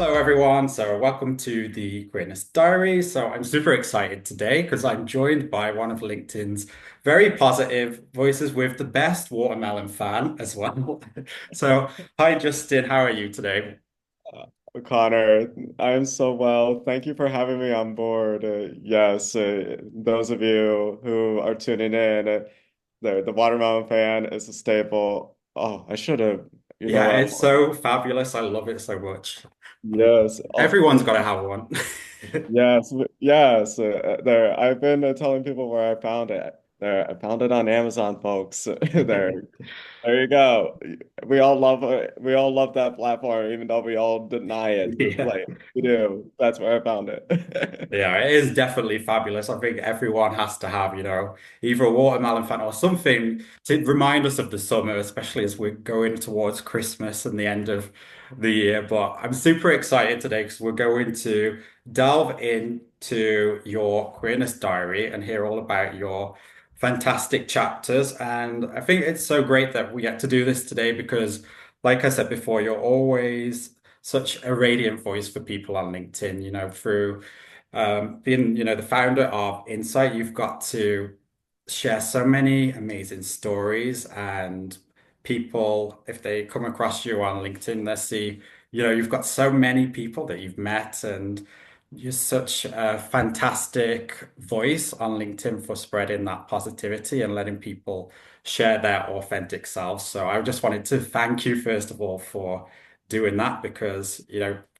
Hello, everyone. So, welcome to the Queerness Diaries. So, I'm super excited today because I'm joined by one of LinkedIn's very positive voices with the best watermelon fan as well. So, hi, Justin. How are you today? Connor, I'm so well. Thank you for having me on board. Yes, those of you who are tuning in, the watermelon fan is a staple. Oh, I should have, you know Yeah, what? it's so fabulous. I love it so much. Yes. Oh, Everyone's got to have one. yes, yes. There, I've been telling people where I found it. There, I found it on Amazon, folks. There you go. We all love that platform, even though we all deny it. Yeah. Like we do. That's where I found it. Yeah, it is definitely fabulous. I think everyone has to have, either a watermelon fan or something to remind us of the summer, especially as we're going towards Christmas and the end of the year. But I'm super excited today because we're going to delve into your Queerness diary and hear all about your fantastic chapters. And I think it's so great that we get to do this today because, like I said before, you're always such a radiant voice for people on LinkedIn, through being, the founder of Insight, you've got to share so many amazing stories and people, if they come across you on LinkedIn, they see, you've got so many people that you've met and you're such a fantastic voice on LinkedIn for spreading that positivity and letting people share their authentic selves. So I just wanted to thank you, first of all, for doing that because,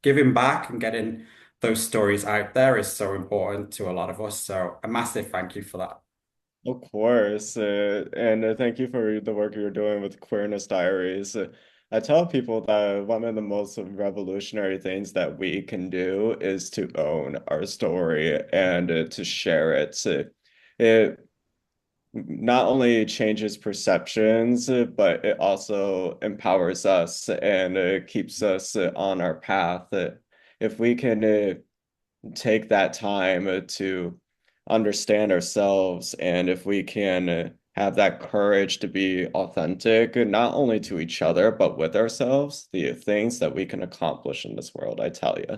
giving back and getting those stories out there is so important to a lot of us. So a massive thank you for that. Of course, and thank you for the work you're doing with Queerness Diaries. I tell people that one of the most revolutionary things that we can do is to own our story and to share it. It not only changes perceptions, but it also empowers us and keeps us on our path. If we can take that time to understand ourselves, and if we can have that courage to be authentic, not only to each other, but with ourselves, the things that we can accomplish in this world, I tell you.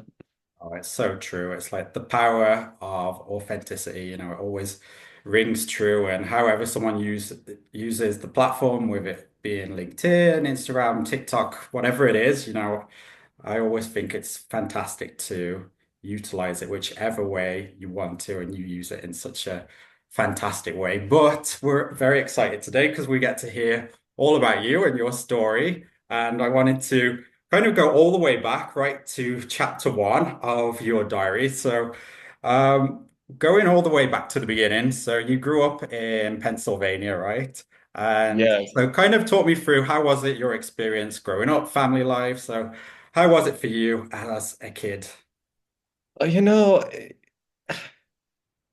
Oh, it's so true. It's like the power of authenticity, it always rings true. And however someone uses the platform, with it being LinkedIn, Instagram, TikTok, whatever it is, I always think it's fantastic to utilize it whichever way you want to, and you use it in such a fantastic way. But we're very excited today because we get to hear all about you and your story. And I wanted to kind of go all the way back, right, to chapter one of your diary. So, um, going all the way back to the beginning. So, you grew up in Pennsylvania, right? And Yes. so, kind of talk me through how was it your experience growing up, family life? So, how was it for you as a kid? You know,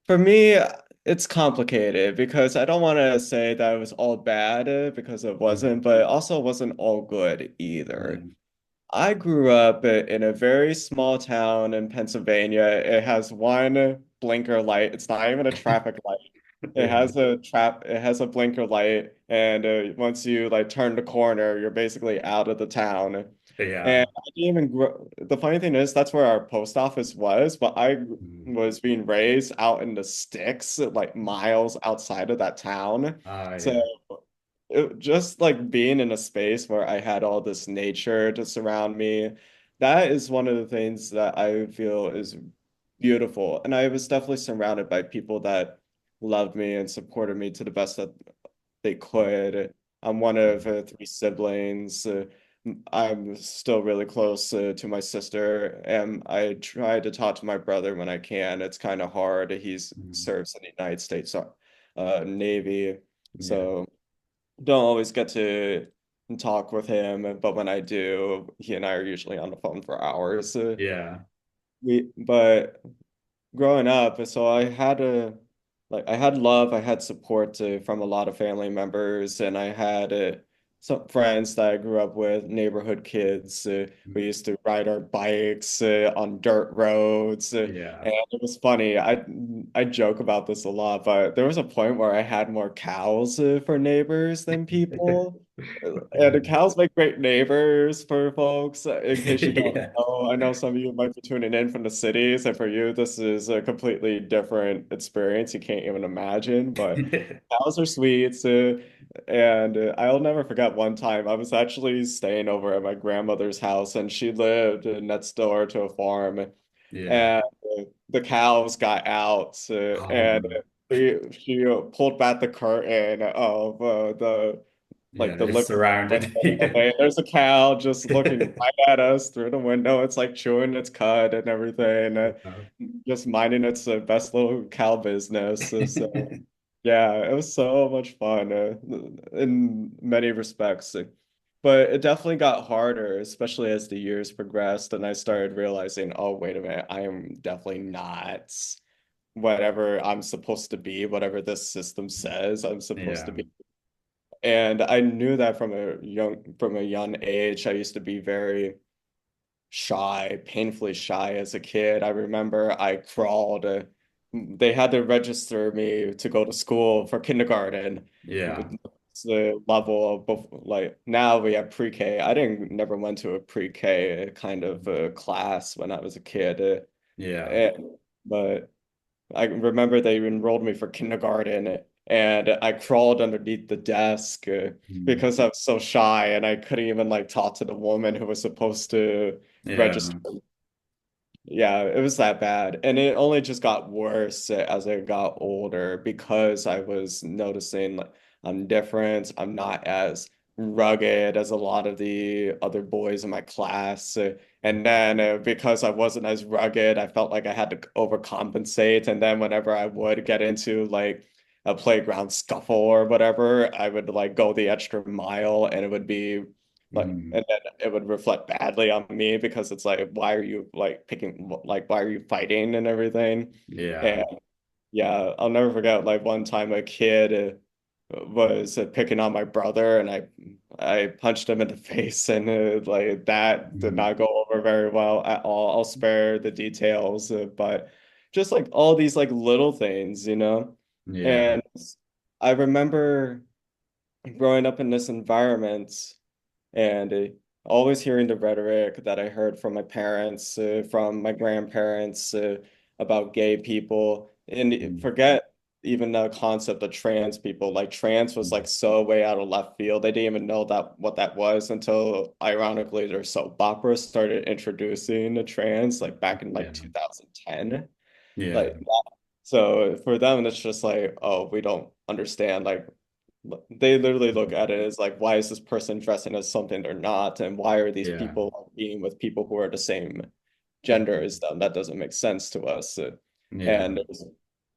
for me, it's complicated because I don't want to say that it was all bad because it wasn't, Mhm. but it also wasn't all good either. Mm. I grew up in a very small town in Pennsylvania. It has one blinker light. It's not even a traffic light. Yeah. It has a blinker light, and once you like turn the corner, you're basically out of the town. Yeah. And I didn't even grow. The funny thing is, that's where our post office was, but I Mm. was being raised out in the sticks, like miles outside of that town. So Yeah. just like being in a space where I had all this nature to surround me, that is one of the things that I feel is beautiful. And I was definitely surrounded by people that loved me and supported me to the best that they could. I'm one of three siblings. I'm still really close to my sister, and I try to talk to my brother when I can. It's kind of hard. He's Mm. serves in the United States Navy, Yeah. so don't always get to talk with him. But when I do, he and I are usually on the phone for hours. Yeah. But growing up, so I had love, I had support from a lot of family members, and I had some friends that I grew up with, neighborhood kids. We used to ride our bikes on dirt roads, Yeah. and it was funny. I joke about this a lot, but there was a point where I had more cows for neighbors than people. And the Yeah. cows make great neighbors for folks. In case you don't Yeah. know, I know some of you might be tuning in from the cities, and for you, this is a completely different experience. You can't even imagine, but cows are sweet. And I'll never forget one time I was actually staying over at my grandmother's house, and she lived next door to a farm. Yeah. And the cows got out, and Oh, she pulled back the curtain of the yeah, like the it's living room surrounded. window. And there's a cow just looking right at us through the window. It's like chewing its cud and everything, just minding its best little cow business. So yeah, it was so much fun in many respects. But it definitely got harder, especially as the years progressed, and I started realizing, oh, wait a minute, I am definitely not whatever I'm supposed to be, whatever this system says I'm supposed to Yeah. be. And I knew that from a young age. I used to be very shy, painfully shy as a kid. I remember I crawled. They had to register me to go to school for kindergarten. Yeah. It's the level of like now we have pre-K. I didn't never went to a pre-K kind of class when I was a kid. Yeah. But I remember they enrolled me for kindergarten, and I crawled underneath the desk Mm. because I was so shy and I couldn't even like talk to the woman who was supposed to register. Yeah. Yeah, it was that bad. And it only just got worse as I got older because I was noticing like I'm different. I'm not as rugged as a lot of the other boys in my class. And then because I wasn't as rugged, I felt like I had to overcompensate. And then whenever I would get into like a playground scuffle or whatever, I would like go the extra mile and it would be like, Mm. and then it would reflect badly on me because it's like, why are you like why are you fighting and everything? Yeah. And yeah, I'll never forget like one time a kid was picking on my brother and I punched him in the face and like that did Mm. not go over very well at all. I'll spare the details, but just like all these like little things, you know? Yeah. And I remember growing up in this environment and always hearing the rhetoric that I heard from my parents, from my grandparents about gay people, and Mm. forget even the concept of trans people. Like trans was like so way out of left field. They didn't even know that what that was until ironically their soap opera started introducing the trans like back in like Yeah. 2010. Yeah. Like so for them, it's just like, oh, we don't understand. Like they literally look at it as like, why is this person dressing as something they're not? And why are these Yeah. people being with people who are the same gender as them? That doesn't make sense to us. Yeah. And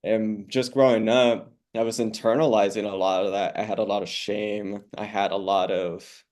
and just growing up, I was internalizing a lot of that. I had a lot of shame. I had a lot of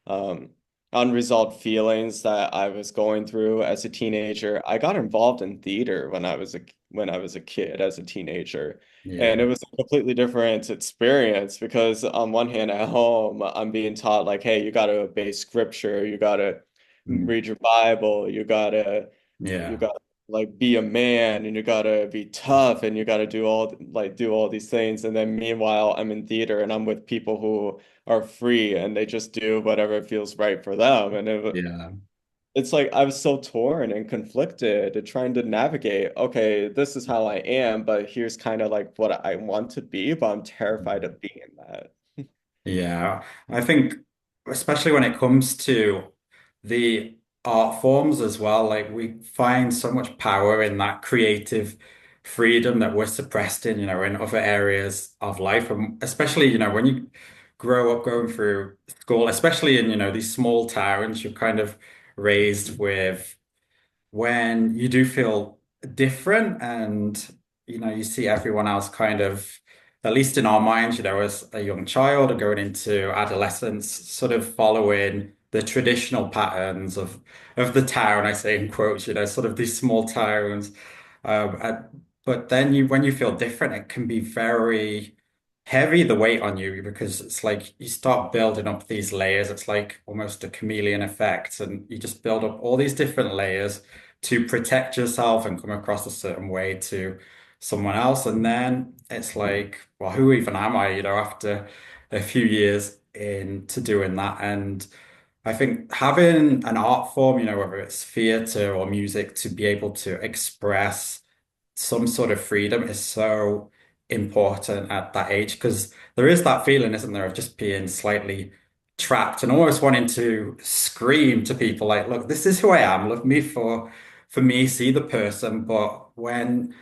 um, unresolved feelings that I was going through as a teenager. I got involved in theater when I was a kid as a teenager. And Yeah. it was a completely different experience because on one hand at home, I'm being taught like, hey, you got to obey scripture, you got to Mm. read your Bible, you Yeah. got to like be a man and you got to be tough and you got to do all these things. And then meanwhile, I'm in theater and I'm with people who are free and they just do whatever feels right for them. Yeah. It's like I was so torn and conflicted trying to navigate, okay, this is how I am, but here's kind of like what I want to be, but I'm terrified of being that. Yeah, I think especially when it comes to the art forms as well, like we find so much power in that creative freedom that we're suppressed in, in other areas of life. And especially, when you grow up going through school, especially in, these small towns, you're kind of raised with when you do feel different and you see everyone else kind of, at least in our minds, as a young child or going into adolescence, sort of following the traditional patterns of the town, I say in quotes, sort of these small towns. But then when you feel different, it can be very heavy, the weight on you, because it's like you start building up these layers. It's like almost a chameleon effect, and you just build up all these different layers to protect yourself and come across a certain way to someone else. And then it's like, well, who even am I, after a few years into doing that. And I think having an art form, whether it's theatre or music, to be able to express some sort of freedom is so important at that age because there is that feeling, isn't there, of just being slightly trapped and almost wanting to scream to people like, look, this is who I am. Love me for me, see the person. But when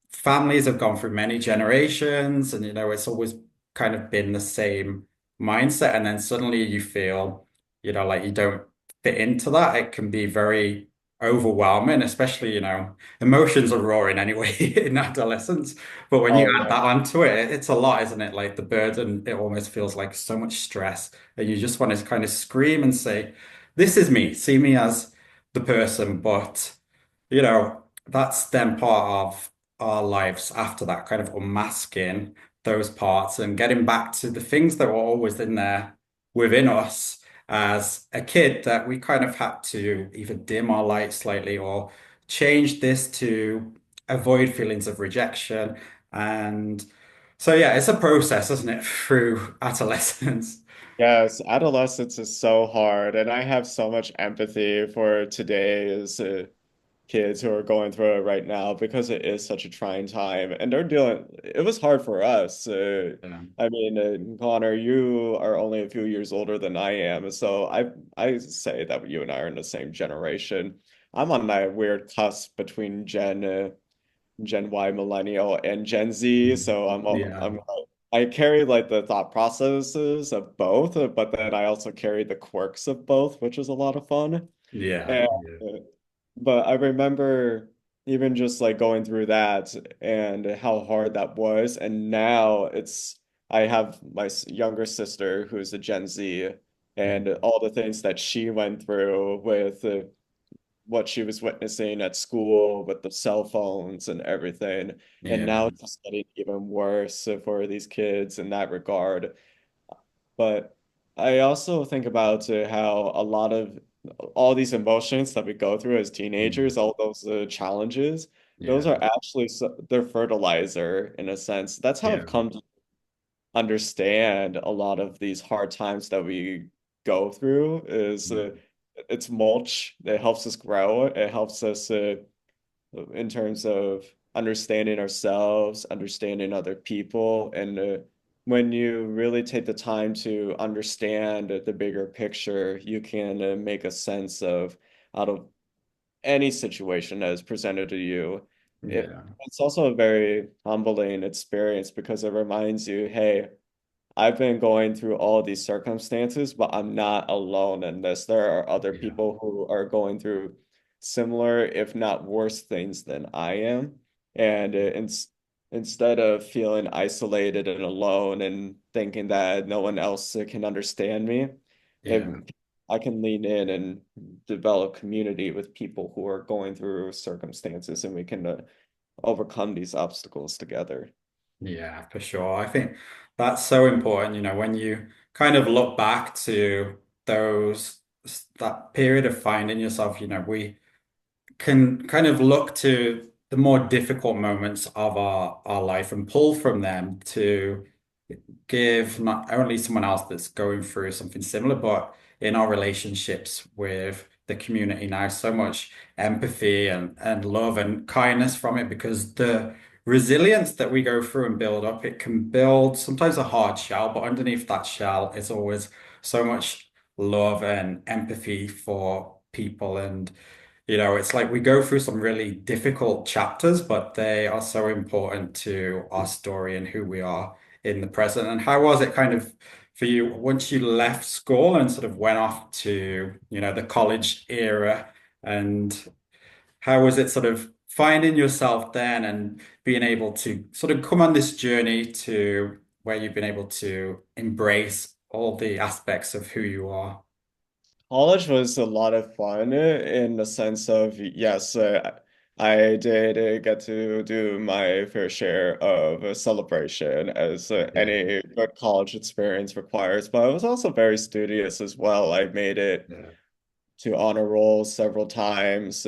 families have gone through many generations and it's always kind of been the same mindset and then suddenly you feel like you don't fit into that, it can be very overwhelming, especially emotions are roaring anyway in adolescence, but when you Oh add yeah. that onto it, it's a lot, isn't it? Like the burden, it almost feels like so much stress and you just want to kind of scream and say, this is me, see me as the person. But that's then part of our lives after that, kind of unmasking those parts and getting back to the things that were always in there within us as a kid that we kind of had to either dim our light slightly or change this to avoid feelings of rejection. And so, yeah, it's a process, isn't it, through adolescence? Yes, adolescence is so hard, and I have so much empathy for today's kids who are going through it right now because it is such a trying time, and it was hard for us. Yeah. I mean, Connor, you are only a few years older than I am, so I say that you and I are in the same generation. I'm on that weird cusp between Gen Y millennial and Gen Z. Mm. So Yeah. I carry like the thought processes of both, but then I also carry the quirks of both, which is a lot of fun. Yeah. And Yeah. but I remember even just like going through that and how hard that was. And now I have my younger sister who's a Gen Z, and Mm. all the things that she went through with what she was witnessing at school with the cell phones and everything. And Yeah. now it's just getting even worse for these kids in that regard. But I also think about how a lot of all these emotions that we go through as Mm. teenagers, all those challenges, those Yeah. are actually they're fertilizer in a sense. That's how I've Yeah. come to understand a lot of these hard times that we go through is Yeah. it's mulch. It helps us grow. It helps us in terms of understanding ourselves, understanding other people, and when you really take the time to understand the bigger picture, you can make a sense of out of any situation that is presented to you. Yeah. It's also a very humbling experience because it reminds you, hey, I've been going through all these circumstances, but I'm not alone in this. There are other Yeah. people who are going through similar, if not worse things than I am. And instead of feeling isolated and alone and thinking that no one else can understand me, if Yeah. I can lean in and develop community with people who are going through circumstances and we can overcome these obstacles together. Yeah, for sure. I think that's so important, when you kind of look back to those that period of finding yourself, we can kind of look to the more difficult moments of our life and pull from them to give not only someone else that's going through something similar, but in our relationships with the community now, so much empathy and love and kindness from it because the resilience that we go through and build up, it can build sometimes a hard shell, but underneath that shell is always so much love and empathy for people. And it's like we go through some really difficult chapters, but they are so important to our story and who we are in the present. And how was it kind of for you once you left school and sort of went off to, the college era? And how was it sort of finding yourself then and being able to sort of come on this journey to where you've been able to embrace all the aspects of who you are? College was a lot of fun in the sense of, yes, I did get to do my fair share of celebration as Yeah. any good college experience requires, but I was also very studious as well. I made it Yeah. to honor roll several times.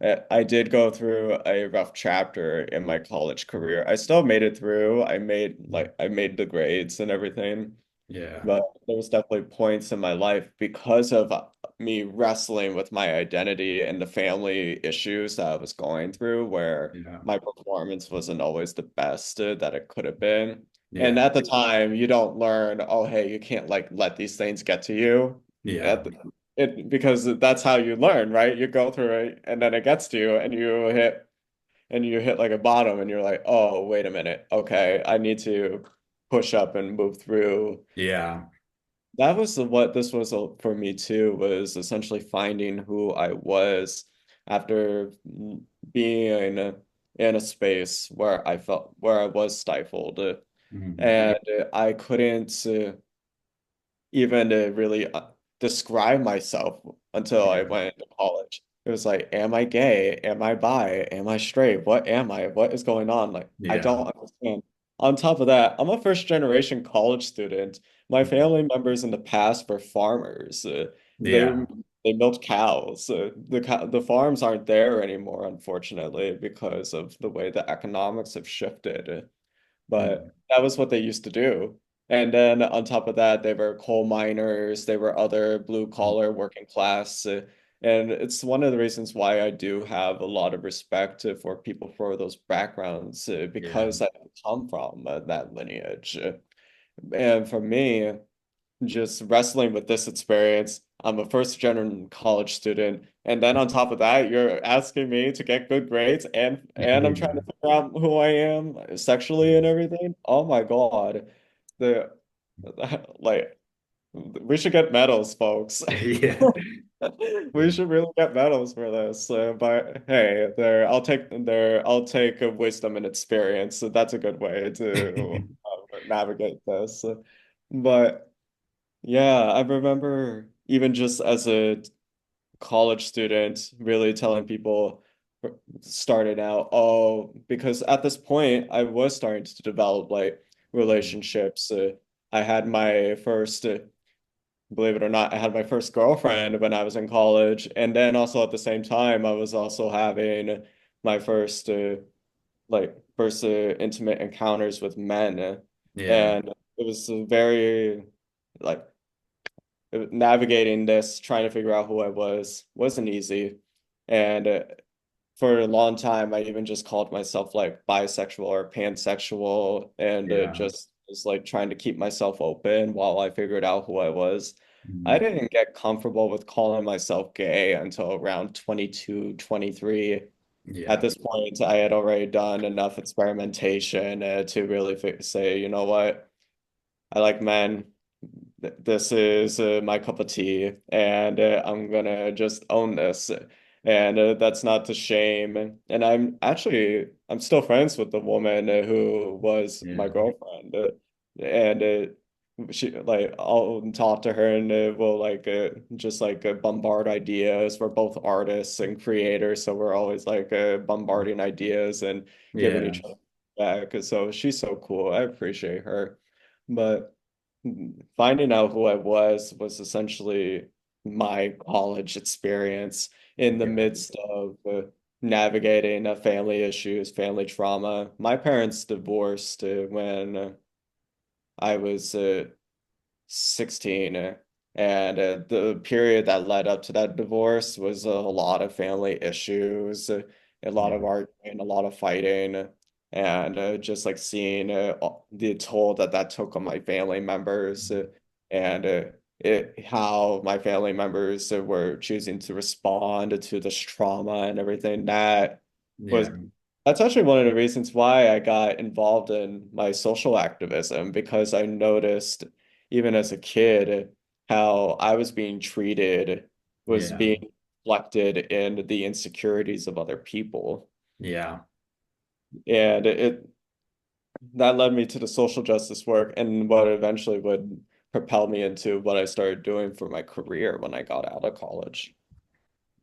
I did go through a rough chapter in my college career. I still made it through. I made the grades and everything. Yeah. But there was definitely points in my life because of me wrestling with my identity and the family issues that I was going through, where Yeah. my performance wasn't always the best that it could have been. And Yeah. at the time, you don't learn, oh, hey, you can't like let these things get to you. Yeah. At the, because that's how you learn, right? You go through it and then it gets to you and you hit like a bottom and you're like, oh, wait a minute. Okay, I need to push up and move through. Yeah. That was what this was for me too, was essentially finding who I was after being in a space where I was stifled, Mhm. and I couldn't even really describe myself until I Yeah. went to college. It was like, am I gay? Am I bi? Am I straight? What am I? What is going on? Like, I Yeah. don't understand. On top of that, I'm a first generation college student. My family members in the past were farmers. They Yeah. they milked cows. The farms aren't there anymore, unfortunately, because of the way the economics have shifted. Mhm. But that was what they used to do. And then on top of that, they were coal miners, they were other blue collar working class. And it's one of the reasons why I do have a lot of respect for people for those backgrounds Yeah. because I come from that lineage. And for me, just wrestling with this experience. I'm a first gen college student, and then on top of that, you're asking me to get good grades, and I'm trying to Yeah. figure out who I am sexually and everything. Oh my God, the like we should get medals, folks. Yeah. We should really get medals for this. But hey, I'll take wisdom and experience. So that's a good way to navigate this. But. Yeah, I remember even just as a college student, really telling people starting out, oh, because at this point I was starting to develop like relationships. I had my first, believe it or not, I had my first girlfriend when I was in college, and then also at the same time I was also having my first intimate encounters with men, Yeah. and it was a very like navigating this, trying to figure out who I was, wasn't easy. And for a long time, I even just called myself like bisexual or pansexual and Yeah. just was like trying to keep myself open while I figured out who I was. I Mhm. didn't get comfortable with calling myself gay until around 22, 23. At Yeah. this point, I had already done enough experimentation to really say, you know what? I like men. This is my cup of tea, and I'm gonna just own this. And that's not to shame. And I'm still friends with the woman who was my Yeah. girlfriend. And she like I'll talk to her and we'll like just like bombard ideas. We're both artists and creators, so we're always like bombarding ideas and giving Yeah. each other back. So she's so cool. I appreciate her. But finding out who I was essentially my college experience in the Yeah. midst of navigating family issues, family trauma. My parents divorced when I was 16. And the period that led up to that divorce was a lot of family issues, a lot of Yeah. arguing, a lot of fighting, and just like seeing the toll that that took on my family members and how my family members were choosing to respond to this trauma and everything. Was Yeah. that's actually one of the reasons why I got involved in my social activism because I noticed even as a kid, how I was being treated was Yeah. being reflected in the insecurities of other people. Yeah. And it that led me to the social justice work and what eventually would propel me into what I started doing for my career when I got out of college.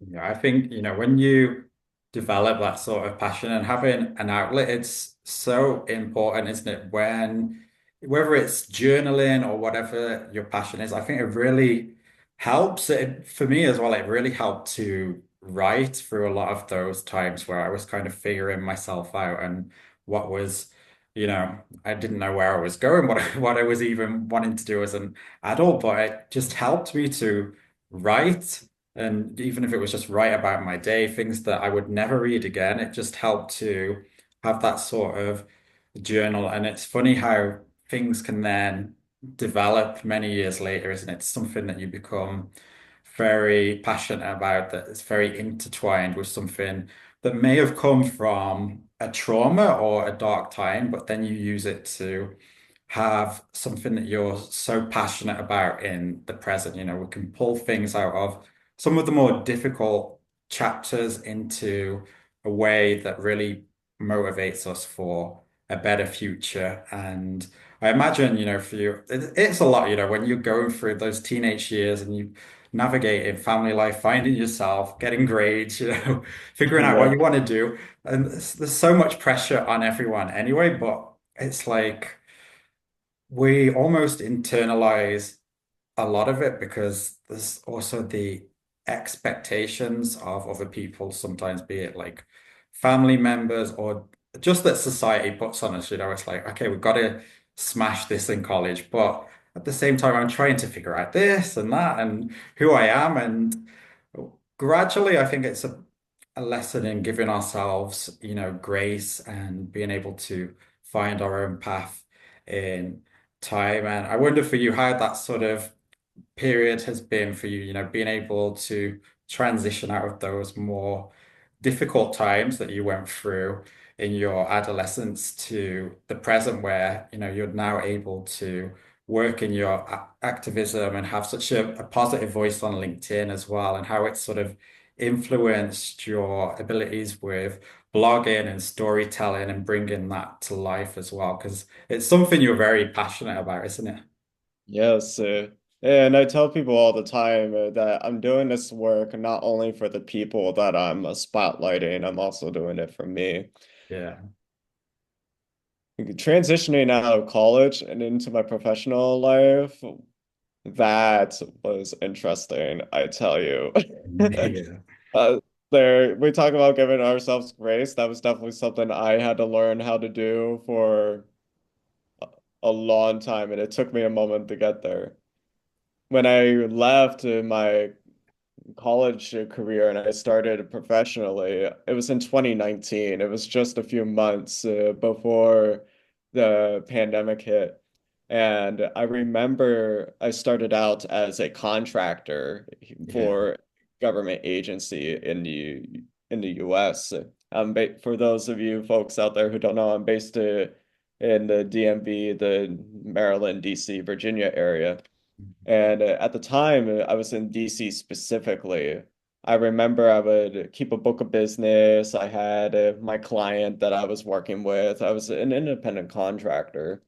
Yeah, I think, when you develop that sort of passion and having an outlet, it's so important, isn't it? Whether it's journaling or whatever your passion is, I think it really helps. For me as well, it really helped to right through a lot of those times where I was kind of figuring myself out and what was, I didn't know where I was going, what I was even wanting to do as an adult, but it just helped me to write. And even if it was just write about my day, things that I would never read again, it just helped to have that sort of journal. And it's funny how things can then develop many years later, isn't it? It's something that you become very passionate about, that is very intertwined with something that may have come from a trauma or a dark time, but then you use it to have something that you're so passionate about in the present. We can pull things out of some of the more difficult chapters into a way that really motivates us for a better future. And I imagine, for you, it's a lot, when you're going through those teenage years and you navigating family life, finding yourself, getting grades, figuring out what Yeah. you want to do. And there's so much pressure on everyone anyway, but it's like we almost internalize a lot of it because there's also the expectations of other people, sometimes be it like family members or just that society puts on us. It's like, okay, we've got to smash this in college, but at the same time, I'm trying to figure out this and that and who I am. And gradually, I think it's a lesson in giving ourselves, grace and being able to find our own path in time. And I wonder for you how that sort of period has been for you, being able to transition out of those more difficult times that you went through in your adolescence to the present where, you're now able to work in your activism and have such a positive voice on LinkedIn as well, and how it's sort of influenced your abilities with blogging and storytelling and bringing that to life as well, because it's something you're very passionate about, isn't it? Yes. And I tell people all the time that I'm doing this work not only for the people that I'm spotlighting, I'm also doing it for me. Yeah. Transitioning out of college and into my professional life, that was interesting, I tell you. Yeah. Uh, we talk about giving ourselves grace. That was definitely something I had to learn how to do for a long time, and it took me a moment to get there. When I left my college career and I started professionally, it was in 2019. It was just a few months before the pandemic hit. And I remember I started out as a contractor Yeah. for government agency in the US. For those of you folks out there who don't know, I'm based in the DMV, the Maryland, DC, Virginia area. And at the time, I was in DC specifically. I remember I would keep a book of business. I had my client that I was working with. I was an independent contractor.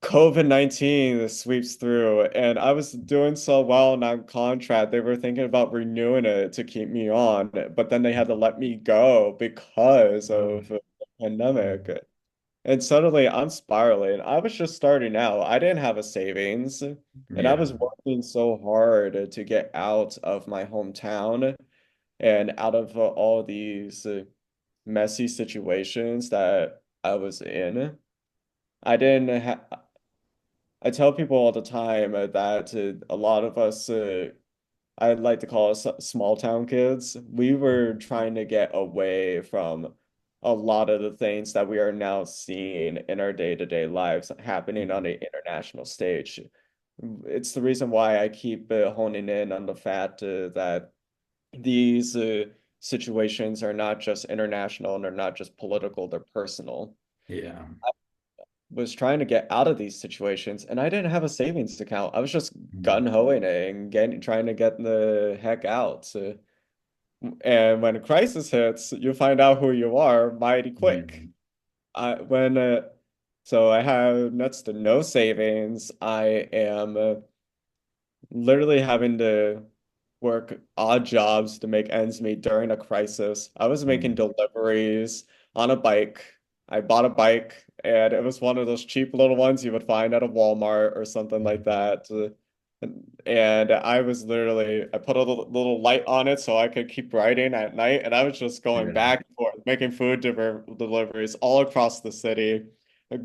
COVID-19 sweeps through, and I was doing so well in that contract. They were thinking about renewing it to keep me on, but then they had to let me go because Oh, of the pandemic. And suddenly I'm spiraling. I was just starting out. I didn't have a savings, and I yeah. was working so hard to get out of my hometown and out of all these messy situations that I was in. I didn't ha I tell people all the time that a lot of us, I'd like to call us small town kids. We were trying to get away from a lot of the things that we are now seeing in our day-to-day lives happening on an international stage. It's the reason why I keep honing in on the fact that these situations are not just international and they're not just political, they're personal. Yeah. Was trying to get out of these situations and I didn't have a savings account. I was just Mm. gun-hoing it and trying to get the heck out. And when a crisis hits, you find out who you are mighty quick. Yeah. When so I have next to no savings. I am literally having to work odd jobs to make ends meet during a crisis. I was making Mm. deliveries on a bike. I bought a bike and it was one of those cheap little ones you would find at a Walmart or something like that. And I was literally, I put a little light on it so I could keep writing at night. And I was just going Yeah. back and forth, making food deliveries all across the city,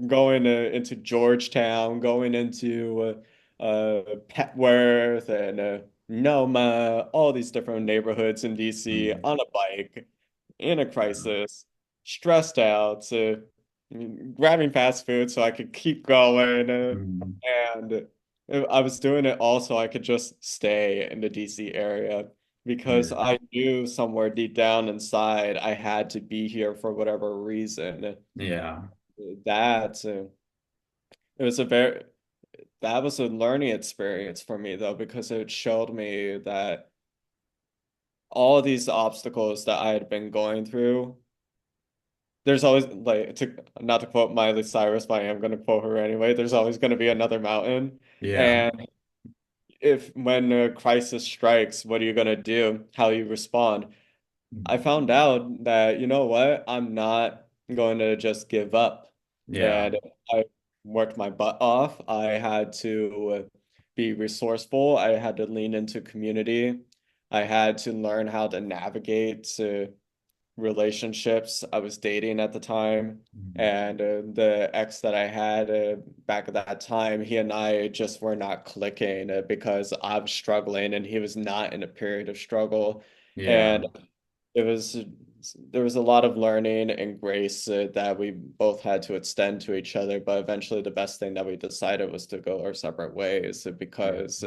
going into Georgetown, going into Petworth and Noma, all these different neighborhoods in DC Mm. on a bike, in a crisis, stressed out, grabbing fast food so I could keep going. Mm. And I was doing it all so I could just stay in the DC area because Yeah. I knew somewhere deep down inside I had to be here for whatever reason. Yeah. That it was a very that was a learning experience for me though because it showed me that all these obstacles that I had been going through, there's always like not to quote Miley Cyrus, but I am going to quote her anyway. There's always going to be another mountain, Yeah. and if when a crisis strikes, what are you going to do? How you respond? I found out that, you know what, I'm not going to just give up. Yeah. And I worked my butt off. I had to be resourceful. I had to lean into community. I had to learn how to navigate relationships I was dating at the time. Mm. And the ex that I had back at that time, he and I just were not clicking because I was struggling and he was not in a period of struggle. Yeah. And it was there was a lot of learning and grace that we both had to extend to each other. But eventually, the best thing that we decided was to go our separate ways Yeah. because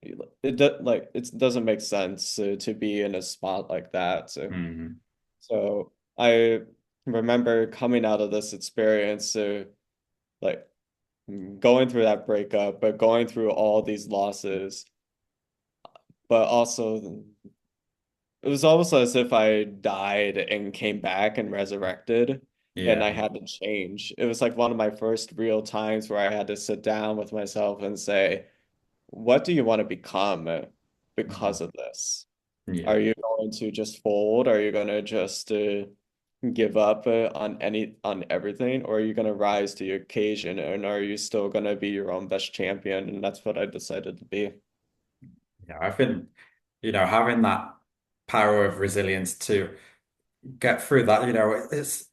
it doesn't make sense to be in a spot like that. Mm. So I remember coming out of this experience, like going through that breakup, but going through all these losses, but also it was almost as if I died and came back and resurrected, and I Yeah. had to change. It was like one of my first real times where I had to sit down with myself and say, what do you want to become Mm. because of this? Yeah. Are you going to just fold? Are you going to just give up on everything, or are you going to rise to the occasion? And are you still going to be your own best champion? And that's what I decided to be. Yeah. I think, having that power of resilience to get through that,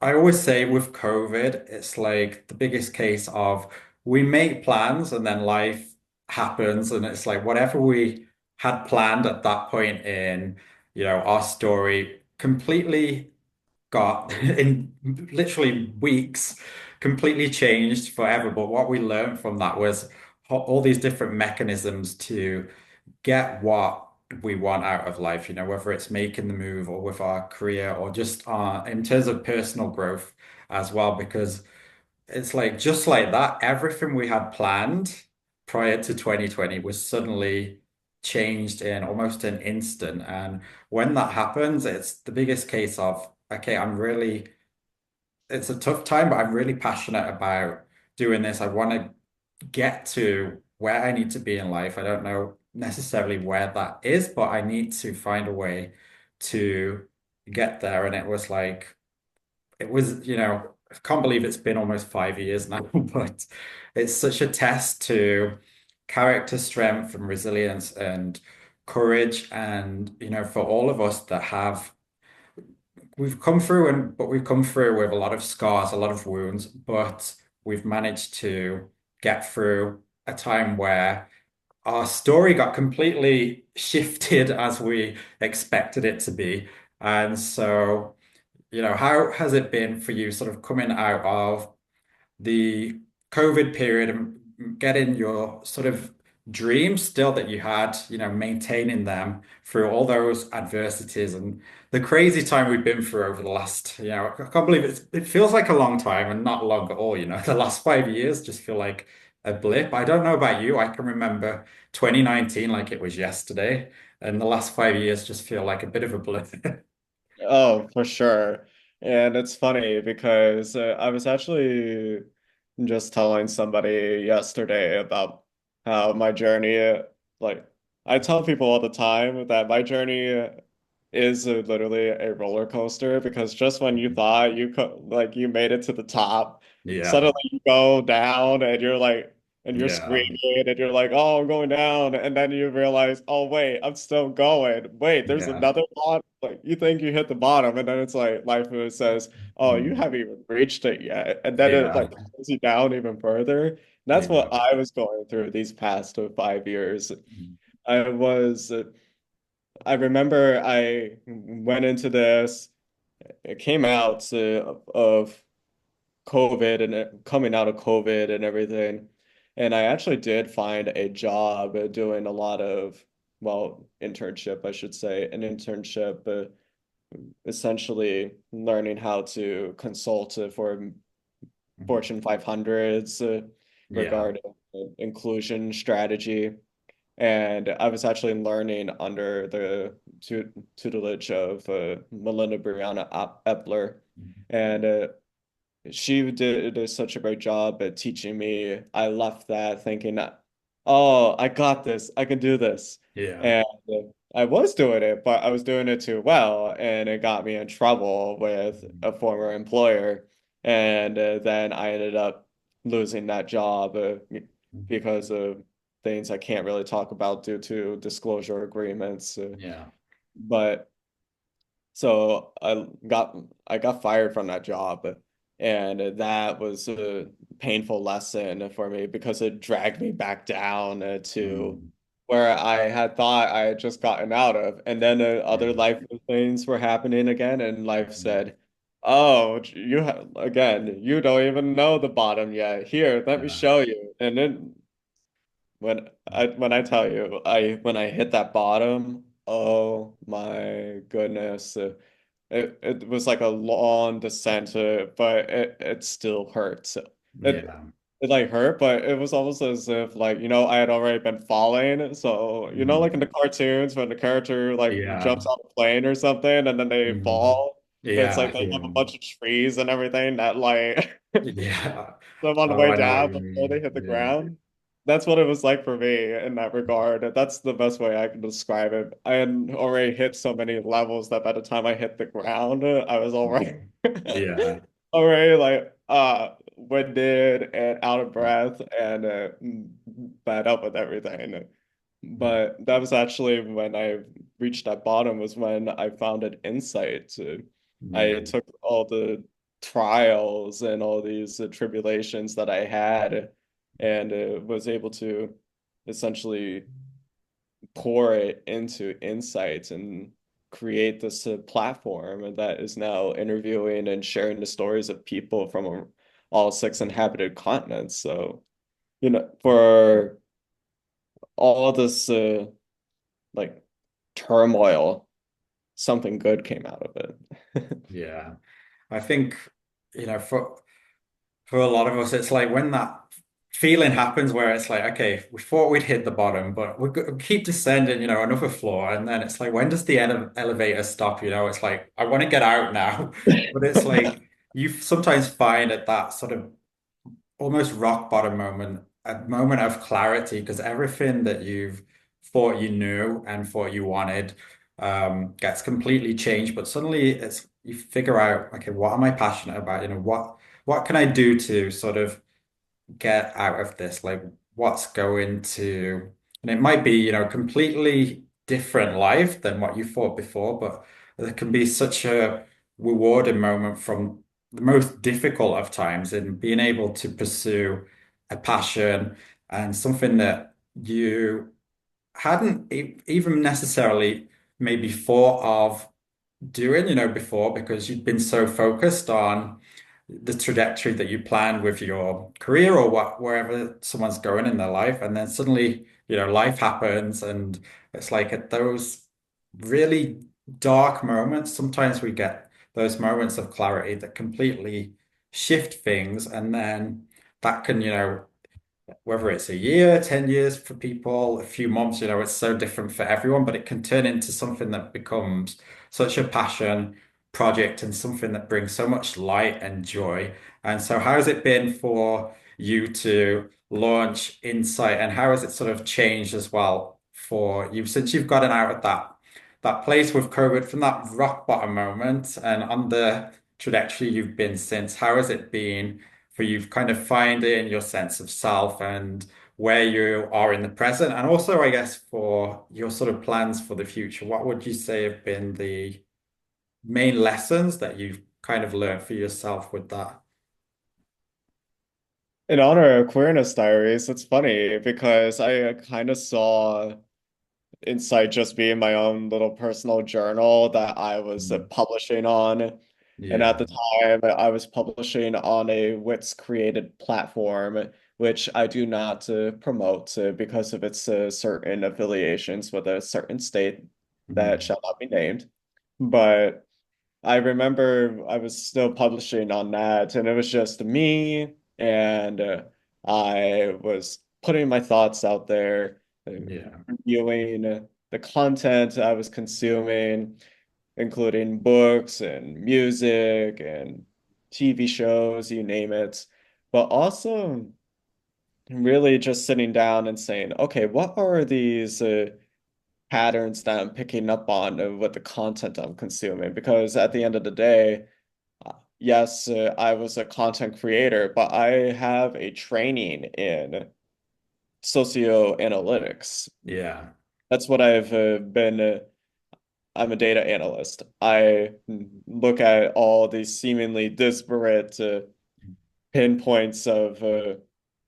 I always say with COVID, it's like the biggest case of we make plans and then life happens. And it's like whatever we had planned at that point in, our story completely got in literally weeks completely changed forever. But what we learned from that was all these different mechanisms to get what we want out of life, whether it's making the move or with our career or just in terms of personal growth as well, because it's like just like that, everything we had planned prior to 2020 was suddenly changed in almost an instant. And when that happens, it's the biggest case of, okay, it's a tough time, but I'm really passionate about doing this. I want to get to where I need to be in life. I don't know necessarily where that is, but I need to find a way to get there. And it was, I can't believe it's been almost 5 years now, but it's such a test to character strength and resilience and courage. And, for all of us that have we've come through with a lot of scars, a lot of wounds, but we've managed to get through a time where our story got completely shifted as we expected it to be. And so, how has it been for you sort of coming out of the COVID period and getting your sort of dreams still that you had, maintaining them through all those adversities and the crazy time we've been through over the last, I can't believe it feels like a long time and not long at all, the last 5 years just feel like a blip. I don't know about you. I can remember 2019 like it was yesterday, and the last 5 years just feel like a bit of a blip. Oh, for sure. And it's funny because I was actually just telling somebody yesterday about how my journey, like, I tell people all the time that my journey is literally a roller coaster because just when you thought you made it to the top, Yeah. suddenly you go down and you're like, and you're Yeah. screaming and you're like, oh, I'm going down. And then you realize, oh, wait, I'm still going. Wait, there's Yeah. another bottom. Like you think you hit the bottom, and then it's like life says, oh, you Mm. haven't even reached it yet. And then it Yeah. like pulls you down even further. And that's Yeah. what I was going through these past 5 years. Mm. I was, I remember I went into this, it came out of COVID and coming out of COVID and everything. And I actually did find a job doing a lot of, well, internship, I should say, an internship, essentially learning how to consult for Mhm. Fortune 500s Yeah. regarding inclusion strategy. And I was actually learning under the tutelage of Melinda Brianna Epler. Mhm. And she did such a great job at teaching me. I left that thinking, oh, I got this. I can do this. Yeah. And I was doing it, but I was doing it too well. And it got me in trouble with Mhm. a former employer. And then I ended up losing that job Mhm. because of things I can't really talk about due to disclosure agreements. Yeah. But so I got fired from that job, and that was a painful lesson for me because it dragged me back down to Mm. where I had thought I had just gotten out of, and then other Yeah. life things were happening again, and life Mhm. said, "Oh, you have again, you don't even know the bottom yet. Here, let me Yeah. show you." And then when I tell you, I when I hit that bottom, oh my goodness. It was like a long descent, but it still hurts. It Yeah. it like hurt, but it was almost as if like, I had already been falling. So, Mhm. like in the cartoons when the character like Yeah. jumps off a plane or something and then they Mhm. fall. It's Yeah. like they have a Yeah. bunch of trees and everything that like Yeah. them on the Oh, way I know what down you before they mean. hit the Yeah. ground. That's what it was like for me in that regard. That's the best way I can describe it. I had already hit so many levels that by the time I hit the ground, I was already Mhm. Yeah. already like winded and out of breath and fed up with everything. But that was actually when I reached that bottom was when I found an insight. I Mm. took all the trials and all these tribulations that I had and was able to essentially pour it into insights and create this platform that is now interviewing and sharing the stories of people from all six inhabited continents. So, for all this like turmoil, something good came out of it. Yeah. I think, for a lot of us, it's like when that feeling happens where it's like, okay, we thought we'd hit the bottom, but we keep descending, another floor. And then it's like, when does the elevator stop? It's like, I want to get out now. But it's like, you sometimes find at that sort of almost rock bottom moment, a moment of clarity, because everything that you've thought you knew and thought you wanted gets completely changed. But suddenly it's you figure out, okay, what am I passionate about? What can I do to sort of get out of this? Like what's going to, and it might be, completely different life than what you thought before, but there can be such a rewarding moment from the most difficult of times in being able to pursue a passion and something that you hadn't even necessarily maybe thought of doing, before because you've been so focused on the trajectory that you planned with your career or wherever someone's going in their life. And then suddenly, life happens and it's like at those really dark moments, sometimes we get those moments of clarity that completely shift things. And then that can, whether it's a year, 10 years for people, a few months, it's so different for everyone, but it can turn into something that becomes such a passion project and something that brings so much light and joy. And so, how has it been for you to launch Insight, and how has it sort of changed as well for you since you've gotten out of that place with COVID from that rock bottom moment and on the trajectory you've been since? How has it been for you kind of finding your sense of self and where you are in the present, and also, I guess, for your sort of plans for the future. What would you say have been the main lessons that you've kind of learned for yourself with that? In honor of Queerness Diaries, it's funny because I kind of saw Insight just being my own little personal journal that I was Mm. publishing on. And at Yeah. the time, I was publishing on a Wits created platform, which I do not promote because of its certain affiliations with a certain state that Mm. shall not be named. But I remember I was still publishing on that, and it was just me, and I was putting my thoughts out there, Yeah. reviewing the content I was consuming, including books and music and TV shows, you name it. But also really just sitting down and saying, okay, what are these patterns that I'm picking up on with the content I'm consuming? Because at the end of the day, yes, I was a content creator, but I have a training in socioanalytics. Yeah. That's what I've been. I'm a data analyst. I look at all these seemingly disparate pinpoints of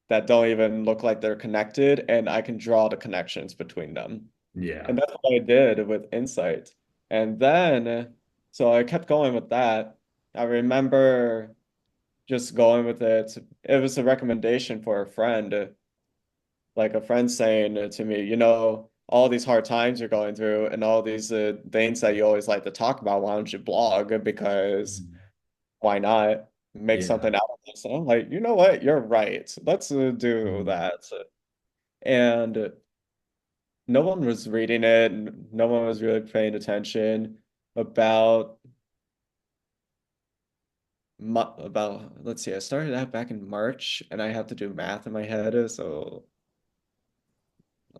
that don't even look like they're connected, and I can draw the connections between them. And Yeah. that's what I did with Insight. And then, so I kept going with that. I remember just going with it. It was a recommendation for a friend, like a friend saying to me, all these hard times you're going through and all these things that you always like to talk about, why don't you blog? Because Mm. why not make Yeah. something out of this? And I'm like, you know what? You're right. Let's do Mm. that. And no one was reading it. No one was really paying attention about let's see, I started that back in March and I have to do math in my head. So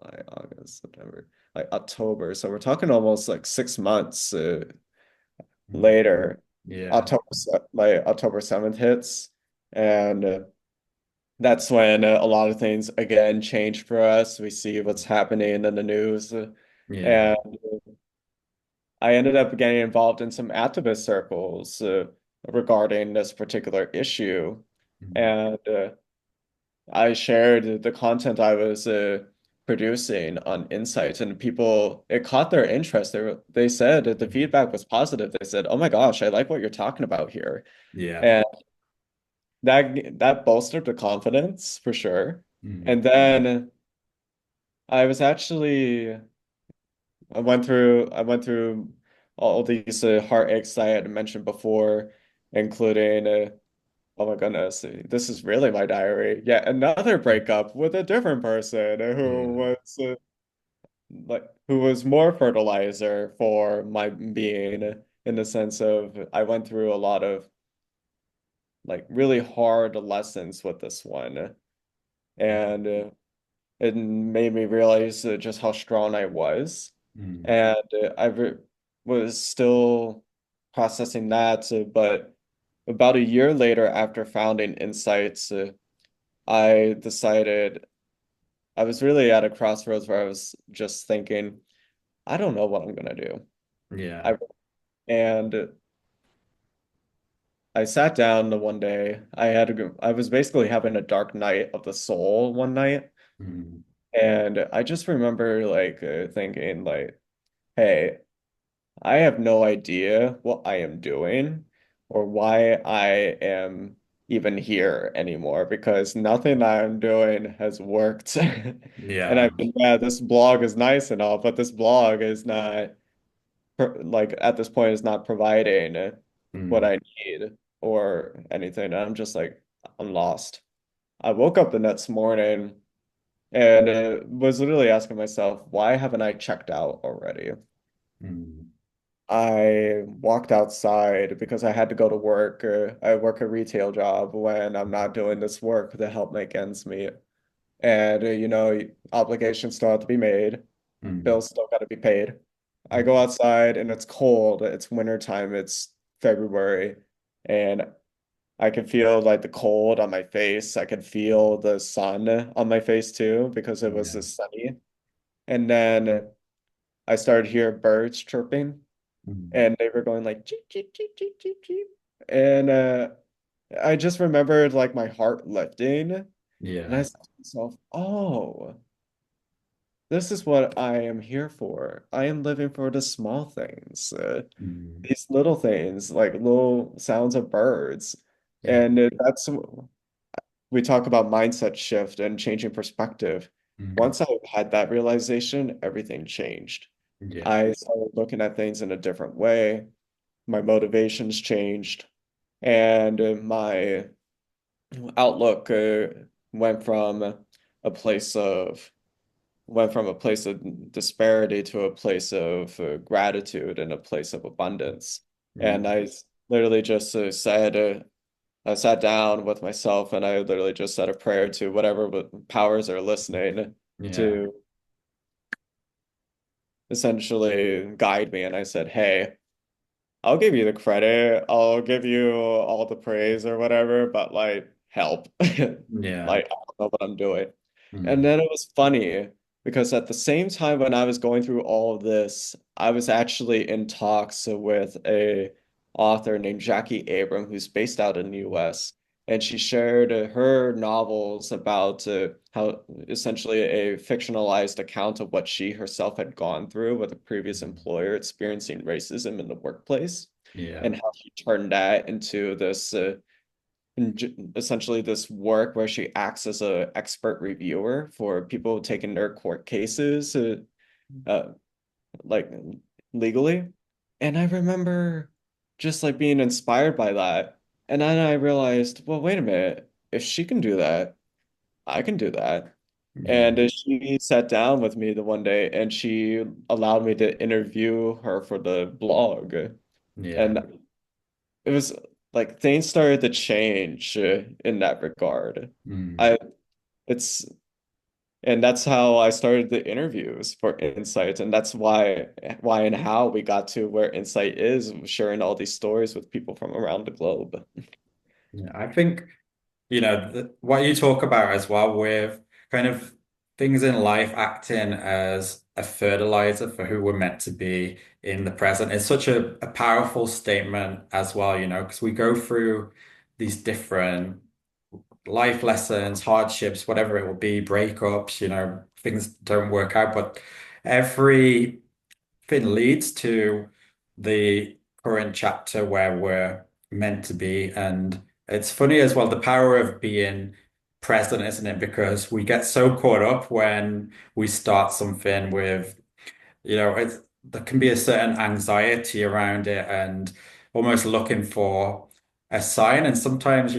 like August, September, like October. So we're talking almost like 6 months Mm. later. Yeah. Like October 7th hits. And that's when a lot of things again change for us. We see what's happening in the news. Yeah. And I ended up getting involved in some activist circles regarding this particular issue. Mm. And I shared the content I was producing on Insights, and people, it caught their interest. They said that the feedback was positive. They said, "Oh my gosh, I like what you're talking about here," Yeah. and that bolstered the confidence for sure. Mm. And then I was actually I went through all these heartaches I had mentioned before, including oh my goodness, this is really my diary. Yet another breakup with a different person Yeah. who was more fertilizer for my being, in the sense of I went through a lot of like really hard lessons with this one, and it made me realize just how strong I was, Mm. and was still processing that, but about a year later after founding Insights, I decided I was really at a crossroads where I was just thinking, I don't know what I'm gonna do. Yeah. I and I sat down the one day. I was basically having a dark night of the soul one night, Mm. and I just remember like thinking like, hey, I have no idea what I am doing or why I am even here anymore because nothing I'm doing has worked. And I Yeah. mean, yeah, this blog is nice and all, but this blog is not like at this point is not providing what Mm. I need or anything. I'm just like, I'm lost. I woke up the next morning and was literally asking myself, why haven't I checked out already? Mm. I walked outside because I had to go to work. I work a retail job when I'm not doing this work to help make ends meet. And, obligations still have to be made. Mm. Bills still got to be paid. I go outside and it's cold. It's winter time. It's February. And I could feel like the cold on my face. I could feel the sun on my face too because it was Yeah. sunny. And then I started hearing birds chirping, Mm. and they were going like cheep cheep cheep cheep cheep cheep. And I just remembered like my heart lifting, and I Yeah. said to myself, "Oh, this is what I am here for. I am living for the small things, Mm. these little things, like little sounds of birds." Yeah. And that's we talk about mindset shift and changing perspective. Mm. Once I had that realization, everything changed. Yeah. I started looking at things in a different way. My motivations changed, and my outlook went from a place of went from a place of disparity to a place of gratitude and a place of abundance. And Mm. literally just I sat down with myself and I literally just said a prayer to whatever powers are listening Yeah. to essentially guide me. And I said, "Hey, I'll give you the credit. I'll give you all the praise or whatever, but like help." Yeah. Like I don't know what I'm doing. And Mm. then it was funny because at the same time when I was going through all of this, I was actually in talks with a author named Jackie Abram who's based out in the US. And she shared her novels about how essentially a fictionalized account of what she herself had gone through with a previous Mm. employer experiencing racism in the workplace, Yeah. and how she turned that into this essentially this work where she acts as a expert reviewer for people taking their court cases uh, like legally. And I remember just like being inspired by that. And then I realized, well, wait a minute. If she can do that, I can do that. Yeah. And she sat down with me the one day and she allowed me to interview her for the blog. Yeah. And it was like things started to change in that regard. Mm. I it's and that's how I started the interviews for Insight, and that's why and how we got to where Insight is, sharing all these stories with people from around the globe. Yeah. I think, what you talk about as well with kind of things in life acting as a fertilizer for who we're meant to be in the present is such a powerful statement as well, because we go through these different life lessons, hardships, whatever it will be, breakups, things don't work out, but everything leads to the current chapter where we're meant to be. And it's funny as well, the power of being present, isn't it? Because we get so caught up when we start something with there can be a certain anxiety around it and almost looking for a sign. And sometimes,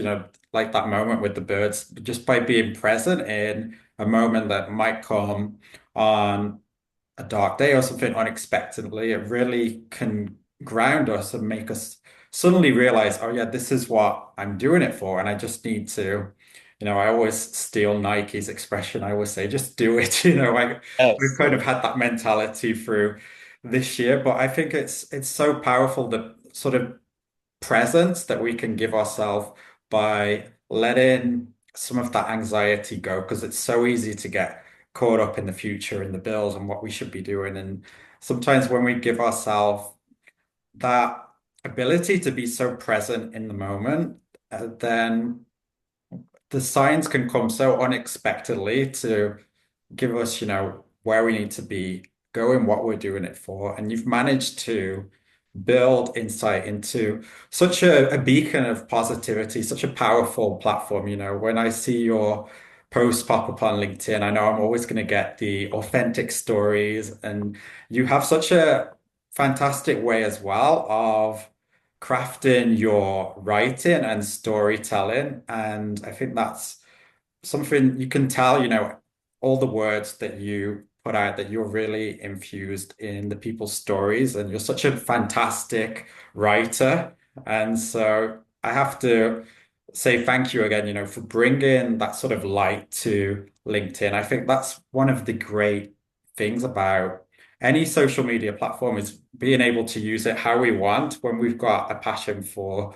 like that moment with the birds, just by being present in a moment that might come on a dark day or something unexpectedly, it really can ground us and make us suddenly realize, oh yeah, this is what I'm doing it for. And I just need to, I always steal Nike's expression. I always say, just do it. We've Yes. kind of had that mentality through this year, but I think it's so powerful, the sort of presence that we can give ourselves by letting some of that anxiety go, because it's so easy to get caught up in the future and the bills and what we should be doing. And sometimes when we give ourselves that ability to be so present in the moment, then the signs can come so unexpectedly to give us, where we need to be going, what we're doing it for. And you've managed to build Insight into such a beacon of positivity, such a powerful platform. When I see your posts pop up on LinkedIn, I know I'm always going to get the authentic stories. And you have such a fantastic way as well of crafting your writing and storytelling. And I think that's something you can tell, all the words that you put out, that you're really infused in the people's stories, and you're such a fantastic writer. And so I have to say thank you again, for bringing that sort of light to LinkedIn. I think that's one of the great things about any social media platform is being able to use it how we want when we've got a passion for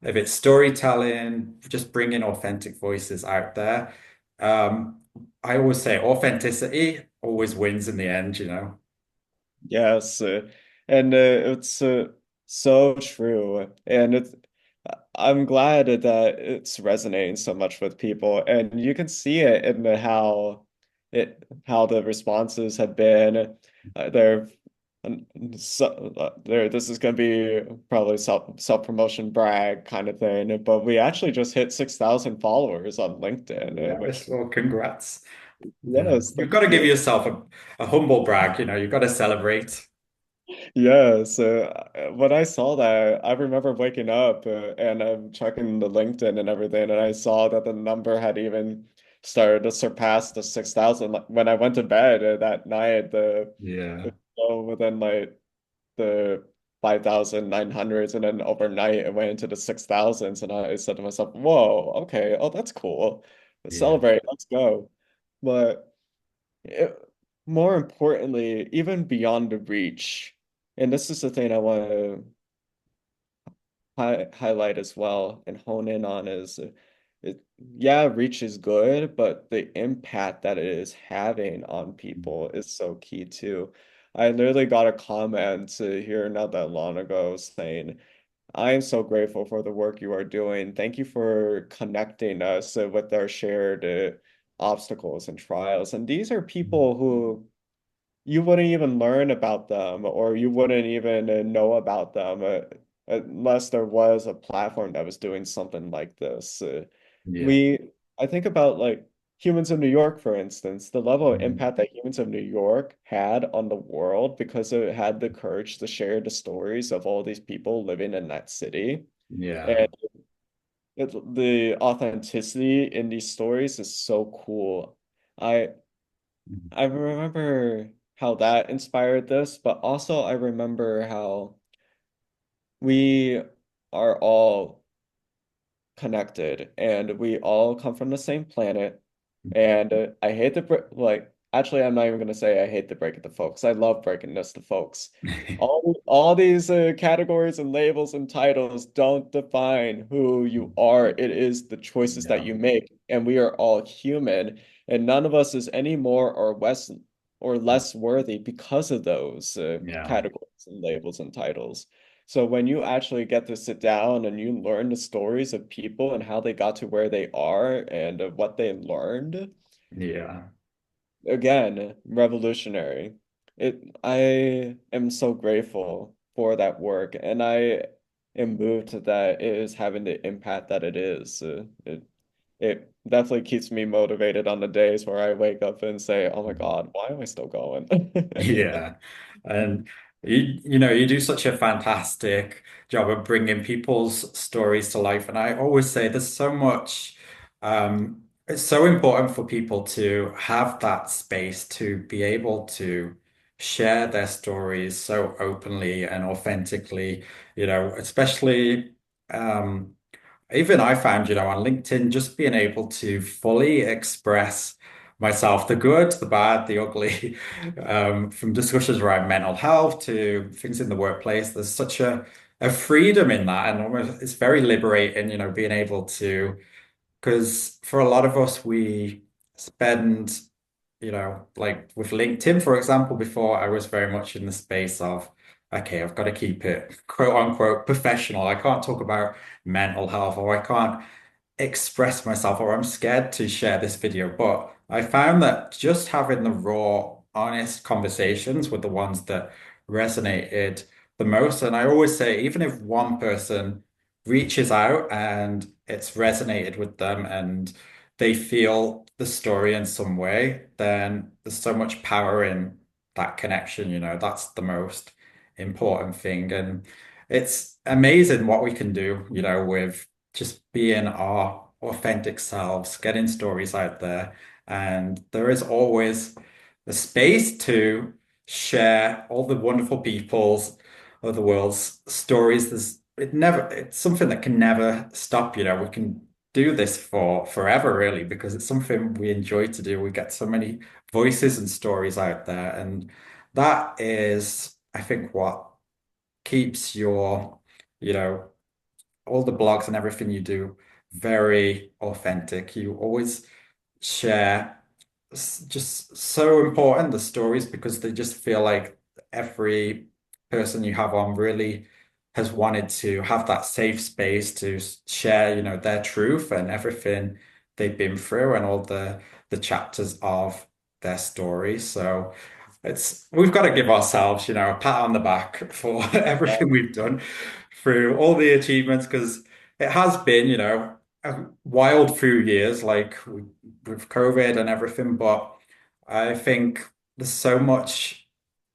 if it's storytelling, just bringing authentic voices out there. Um, I always say authenticity always wins in the end, you know? Yes, and it's so true, and I'm glad that it's resonating so much with people, and you can see it in how the responses have been. They're so there. This is going to be probably self promotion brag kind of thing, but we actually just hit 6,000 followers on LinkedIn, which Yes, well, congrats. Yeah. yes, You've thank got to give you. yourself a humble brag, you know, you've got to celebrate. Yeah, so when I saw that, I remember waking up and I'm checking the LinkedIn and everything, and I saw that the number had even started to surpass the 6,000. Like, when I went to bed that night, Yeah. it was within like the 5,900s, and then overnight it went into the 6,000s, and I said to myself, "Whoa, okay, oh that's cool. Let's Yeah. celebrate, let's go." But it, more importantly, even beyond the reach, and this is the thing I want to highlight as well and hone in on is yeah, reach is good, but the impact that it is having on people is so key too. I literally got a comment here not that long ago saying, I am so grateful for the work you are doing. Thank you for connecting us with our shared obstacles and trials. And these are people who you wouldn't even learn about them or you wouldn't even know about them unless there was a platform that was doing something like this. Yeah. We, I think about like Humans of New York, for instance, the level of impact that Humans of New York had on the world because it had the courage to share the stories of all these people living in that city. Yeah. And the authenticity in these stories is so cool. I I remember how that inspired this, but also I remember how we are all connected and we all come from the same planet. And I hate to break, like, actually, I'm not even going to say I hate to break it to folks. I love breaking this to folks. All these categories and labels and titles don't define who you are. It is the choices that Yeah. you make, and we are all human, and none of us is any more or less worthy because of those Yeah. categories and labels and titles. So when you actually get to sit down and you learn the stories of people and how they got to where they are and what they learned, Yeah. again, revolutionary. I am so grateful for that work, and I am moved that it is having the impact that it is. It definitely keeps me motivated on the days where I wake up and say, "Oh my God, why am I still going?" Yeah. And you know, you do such a fantastic job of bringing people's stories to life. And I always say there's so much, it's so important for people to have that space to be able to share their stories so openly and authentically, you know, especially, even I found, you know, on LinkedIn, just being able to fully express myself, the good, the bad, the ugly, from discussions around mental health to things in the workplace. There's such a freedom in that, and almost it's very liberating, you know, being able to, because for a lot of us, we spend, you know, like with LinkedIn, for example, before I was very much in the space of, okay, I've got to keep it quote unquote professional. I can't talk about mental health or I can't express myself or I'm scared to share this video. But I found that just having the raw, honest conversations with the ones that resonated the most. And I always say, even if one person reaches out and it's resonated with them and they feel the story in some way, then there's so much power in that connection. You know, that's the most important thing. And it's amazing what we can do, you know, with just being our authentic selves, getting stories out there. And there is always a space to share all the wonderful people's of the world's stories. It's something that can never stop, you know. We can do this for forever, really, because it's something we enjoy to do. We get so many voices and stories out there. And that is, I think, what keeps your, you know, all the blogs and everything you do very authentic. You always share just so important the stories because they just feel like every person you have on really has wanted to have that safe space to share, their truth and everything they've been through and all the chapters of their story. So we've got to give ourselves, a pat on the back for everything we've done through all the achievements because it has been, a wild few years, like with COVID and everything. But I think there's so much.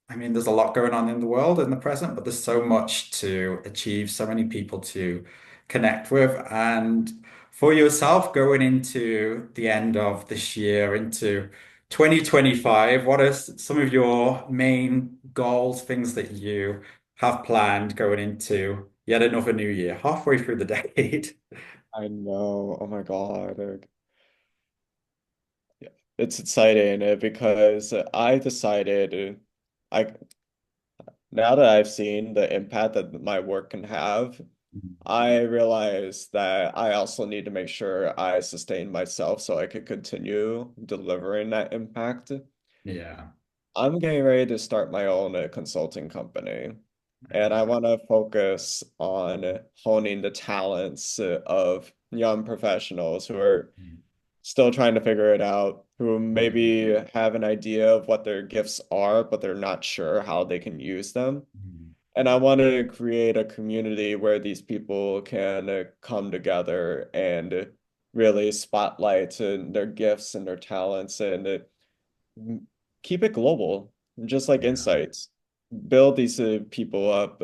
I mean, there's a lot going on in the world in the present, but there's so much to achieve, so many people to connect with. And for yourself, going into the end of this year, into 2025, what are some of your main goals, things that you have planned going into yet another new year, halfway through the decade? I know. Oh my God. Yeah. It's exciting because I decided I now that I've seen the impact that my work can have, I realize that I also need to make sure I sustain myself so I could continue delivering that impact. Yeah. I'm getting ready to start my own consulting company, and I Okay. want to focus on honing the talents of young professionals who are still trying to figure it out, who maybe have an idea of what their gifts are, but they're not sure how they can use them. And I wanted to create a community where these people can come together and really spotlight their gifts and their talents and keep it global, just like Yeah. insights. Build these people up,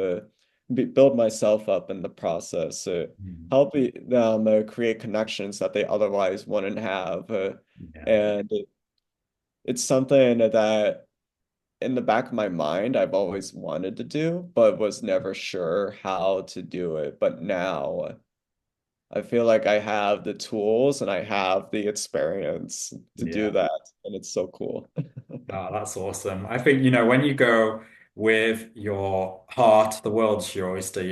build myself up in the process, Mm. help them create connections that they otherwise wouldn't have. Yeah. And it's something that in the back of my mind, I've always wanted to do, but was never sure how to do it. But now I feel like I have the tools and I have the experience to do Yeah. that. And it's so cool. Oh, that's awesome. I think, when you go with your heart, the world's your oyster,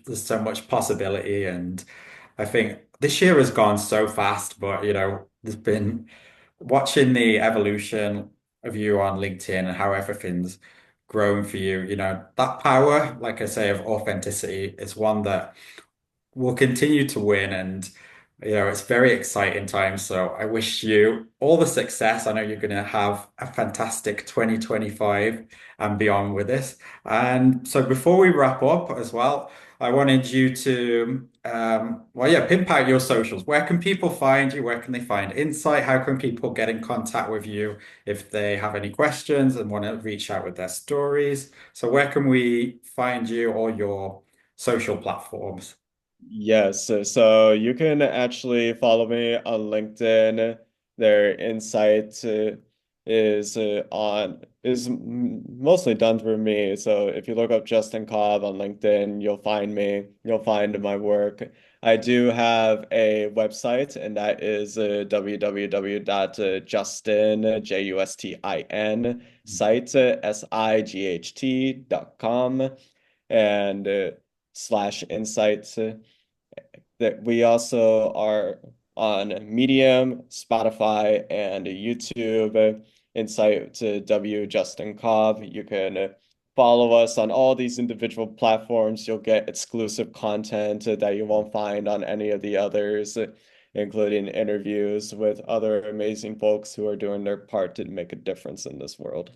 there's so much possibility. And I think this year has gone so fast, but, there's been watching the evolution of you on LinkedIn and how everything's grown for you, that power, like I say, of authenticity is one that will continue to win and it's very exciting time. So I wish you all the success. I know you're going to have a fantastic 2025 and beyond with this. And so before we wrap up as well, I wanted you to well, yeah, pimp out your socials. Where can people find you? Where can they find insight? How can people get in contact with you if they have any questions and want to reach out with their stories? So where can we find you or your social platforms? Yes, so you can actually follow me on LinkedIn. Their insight is mostly done through me. So if you look up Justin Cobb on LinkedIn, you'll find me. You'll find my work. I do have a website, and that is www.justin, JUSTIN, site, SIGHT.com, and slash insights. That we also are on Medium, Spotify, and YouTube. Insight to W Justin Cobb. You can follow us on all these individual platforms. You'll get exclusive content that you won't find on any of the others, including interviews with other amazing folks who are doing their part to make a difference in this world.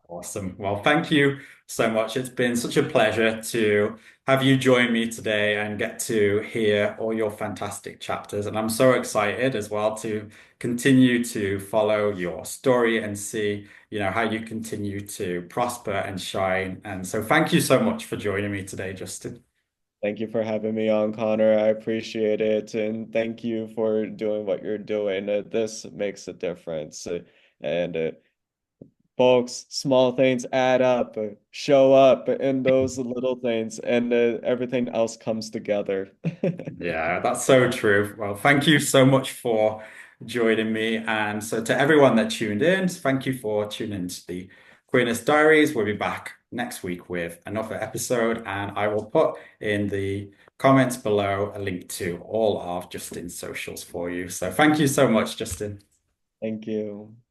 Awesome. Well, thank you so much. It's been such a pleasure to have you join me today and get to hear all your fantastic chapters. And I'm so excited as well to continue to follow your story and see, how you continue to prosper and shine. And so thank you so much for joining me today, Justin. Thank you for having me on, Connor. I appreciate it. And thank you for doing what you're doing. This makes a difference. And folks, small things add up, show up in those little things, and everything else comes together. Yeah, that's so true. Well, thank you so much for joining me. And so to everyone that tuned in, thank you for tuning into the Queerness Diaries. We'll be back next week with another episode, and I will put in the comments below a link to all of Justin's socials for you. So thank you so much, Justin. Thank you.